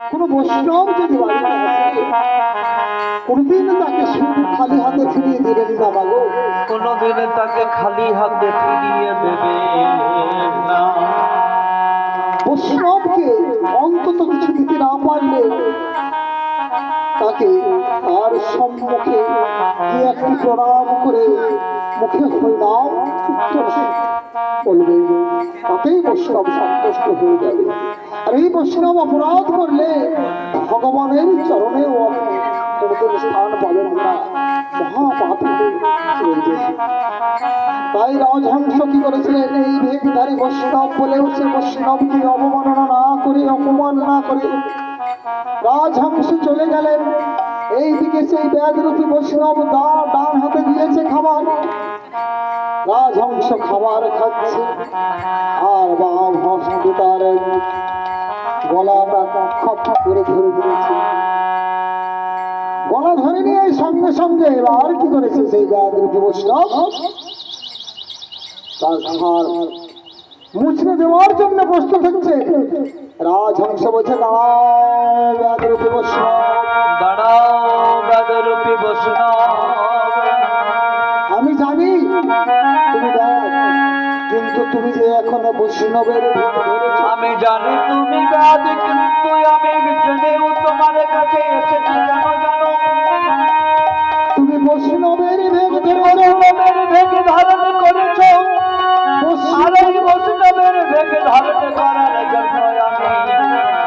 কোন বৈষ্ণব যদি বাড়িতে আসে কোনদিন তাকে শুধু খালি হাতে ফিরিয়ে দেবেন না মাগো। কোনদিন তাকে খালি হাতে ফিরিয়ে দেবে না। বৈষ্ণবকে অন্তত কিছু দিতে না পারলে তাকে তার সম্মুখে যে একটি প্রণাম করে মুখে হরিনাম উচ্চারণ বলবে, তাতেই বৈষ্ণব সন্তুষ্ট হয়ে যাবে। আর এই বৈষ্ণব অপরাধ করলে ভগবানের চরণেও আপনি কোনদিন স্থান পাবেন না, মহাপাপী হয়ে। তাই রাজহংস কি করেছিলেন, এই ভেগধারী বৈষ্ণব বলেও সে বৈষ্ণবকে অবমাননা না করে, অপমান না করে রাজহংস চলে গেলেন। এইদিকে সেই ব্যাধরূপী বৈষ্ণব ডান হাতে দিয়েছে খাবার, রাজহংস খাবার খাচ্ছে, আর বাম হস্তে তার গলাটা খপ করে ধরে দিয়েছে। গলা ধরে নিয়ে সঙ্গে সঙ্গে এবার কি করেছে সেই ব্যাধরূপী বৈষ্ণব, তার ঘাড় মুছড়ে দেওয়ার জন্য প্রস্তুত হচ্ছে। রাজহংস বলছে, দাঁড়াও ব্যাধরূপী বৈষ্ণব, দাঁড়াও ব্যাধরূপী বৈষ্ণব। আমি জানি তুমি ব্যাধ, কিন্তু তুমি যে এখনো বৈষ্ণবের ভেগ ধরেছ। আমি জানি তুমি ব্যাধ, কিন্তু আমি জেনেও তোমার কাছে এসেছি কেন জানো? তুমি বৈষ্ণবের ভেগ ধরেছ, বৈষ্ণবের ভেগ ধারণ করেছ, আর এই বৈষ্ণবের ভেগ ধারণ করার জন্য আমি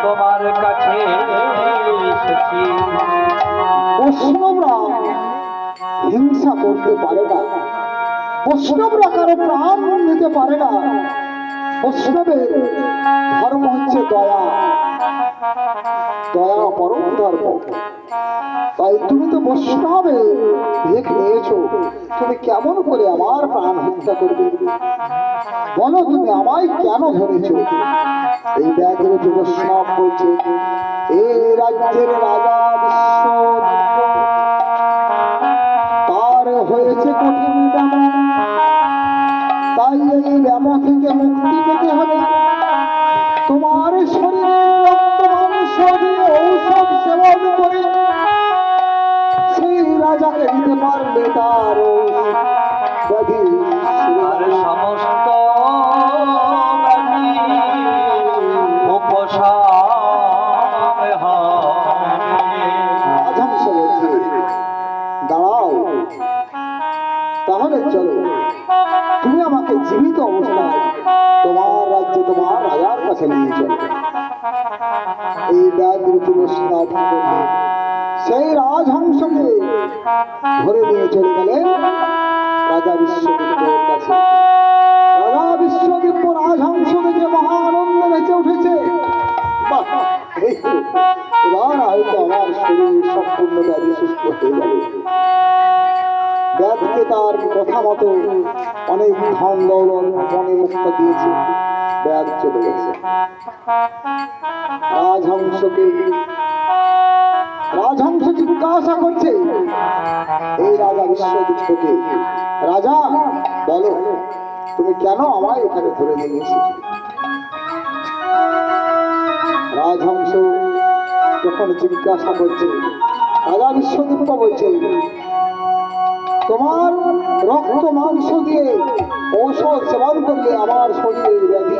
তোমার কাছে এসেছি। বৈষ্ণবরা হিংসা করতে পারে না, বৈষ্ণবরা কারো প্রাণ নিতে পারে না। বৈষ্ণবের ধর্ম হচ্ছে দয়া, দয়া পরম ধর্ম। তাই তুমি তো বৈষ্ণবে ভেগ নিয়েছো, তুমি কেমন করে আমার প্রাণ হত্যা করবে? বলো তুমি আমায় কেন ধরেছো? এই ব্যাধরূপী বৈষ্ণব বলছে, এই রাজ্যের রাজা বিশ্ব, তার হয়েছে কঠিন ব্যাম, তাই এই ব্যাম থেকে মুক্তি পেতে হবে। তোমার শরীরে রক্ত মাংস দিয়ে ঔষধ সেবন করে সেই রাজাকে দিতে পারলে তার ব্যাধি আর সমস্ত ব্যাধি উপশম হবে। রাজহংস বলছে, দাঁড়াও, তাহলে চলো তুমি আমাকে জীবিত অবস্থায় তোমার রাজ্যে তোমার রাজার কাছে নিয়ে চলো। এই ব্যাধরূপী বৈষ্ণব সেই রাজহংসকে ধরে নিয়ে চলে গেলেন রাজা বিশ্বদিত্যের কাছে। রাজা বিশ্বদিত্য রাজহংস দেখে মহা আনন্দে নেচে উঠেছে। বাহ, এই তো, এবার হয়তো আমার শরীর সম্পূর্ণ ব্যাধি সুস্থ হয়ে যাবে। ব্যাধকে তার কথা মতো অনেক ধন দৌলত মনে মুক্ত দিয়েছে, ব্যাধ চলে গেছে। রাজহংস জিজ্ঞাসা করছে এই রাজা বিশ্বদিত্যকে, রাজা বলো তুমি কেন আমায় এখানে ধরে নিয়ে এসেছো? রাজহংস যখন জিজ্ঞাসা করছে, রাজা বিশ্বদিত্য বলছে, তোমার রক্ত মাংস দিয়ে ঔষধ সেবন করলে আমার শরীরের ব্যাধি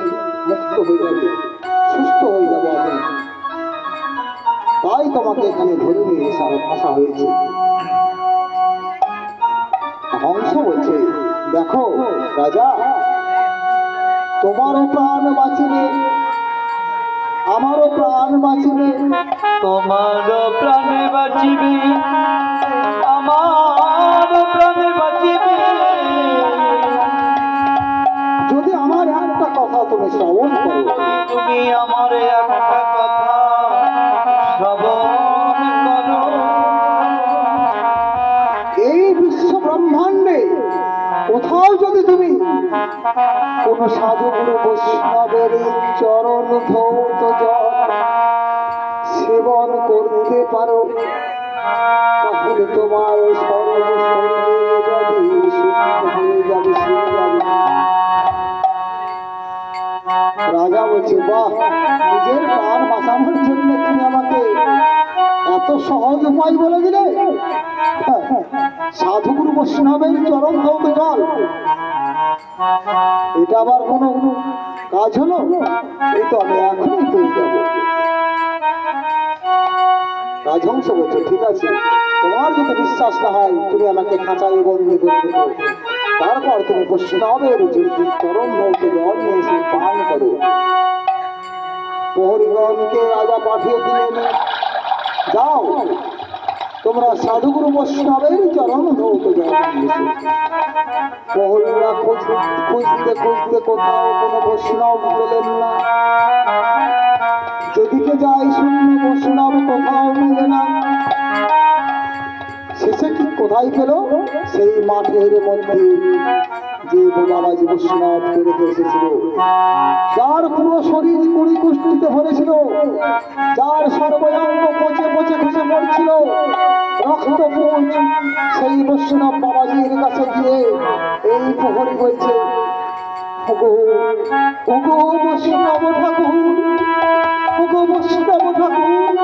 মুক্ত হয়ে যাবে, সুস্থ হয়ে যাবে আমি, তাই তোমাকে এখানে ধরে নিয়ে আসা হয়েছে। হংস বলছে, দেখো রাজা, তোমারও প্রাণ বাঁচিবে, আমারও প্রাণ বাঁচিবে, তোমার প্রাণে বাঁচিবে, আমার প্রাণে বাঁচিবে, যদি আমার একটা কথা তুমি শ্রবণ করো। তুমি আমার একটা কথা শ্রবণ করো। এই বিশ্ব ব্রহ্মাণ্ডে কোথাও যদি তুমি কোন সাধু গুরু বৈষ্ণবের চরণ ধৌত জল সেবন করতে পারো, তাহলে তোমার সর্বশরীরের ব্যাধি সুস্থ হয়ে যাবে। রাজা বলছে, বাহ, নিজের প্রাণ বাঁচানোর জন্য তুমি আমাকে সহজ উপায় বলে দিলে। হ্যাঁ, সাধুগুরু বৈষ্ণবের চরণ ধৌত জল, এটা আবার কোনো কাজ হলো? এই তো আমি এখনই পেয়ে যাব। রাজহংস বলছে, ঠিক আছে, তোমার যদি বিশ্বাস না হয় তুমি আমাকে খাঁচায় বন্দি করে দেবো, তারপর তুমি বৈষ্ণবের চরণ ধৌত জল নিয়ে এসে পান করো। প্রহরীগণকে রাজা পাঠিয়ে দিলেন, যাও তোমরা সাধুগুরু বৈষ্ণবের চরণ ধৌত জল নিয়ে এসো। প্রহরীরা খুঁজতে খুঁজতে কোথাও কোনো বৈষ্ণব পেলেন না। যেদিকে যায় শূন্য, বৈষ্ণব কোথাও মিলে না। শেষে কি কোথায় পেল? সেই মাঠের মধ্যে যে বাবাজি বৈষ্ণবকে রেখে এসেছিল, যার পুরো শরীর কুড়ি কুষ্টিতে ভরেছিল, যার সর্বঙ্গ পচে পচে খসে পড়ছিল, রক্তপুঞ্জ, সেই বৈষ্ণব বাবাজির কাছে গিয়ে এই প্রহরী বলছে, ওগো ওগো বৈষ্ণব ঠাকুর, ওগো বৈষ্ণব ঠাকুর,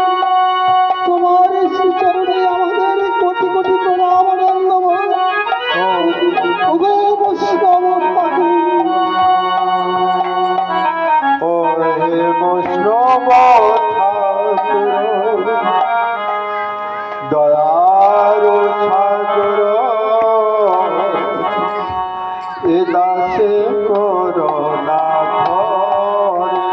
তোমার শ্রীচরণে আমাদের কোটি কোটি প্রণাম আনন্দময়। ওগো বৈষ্ণব ঠাকুর। ওহে বৈষ্ণব ঠাকুর, দয়ার সাগর, এ দাসে করুণা ধরে।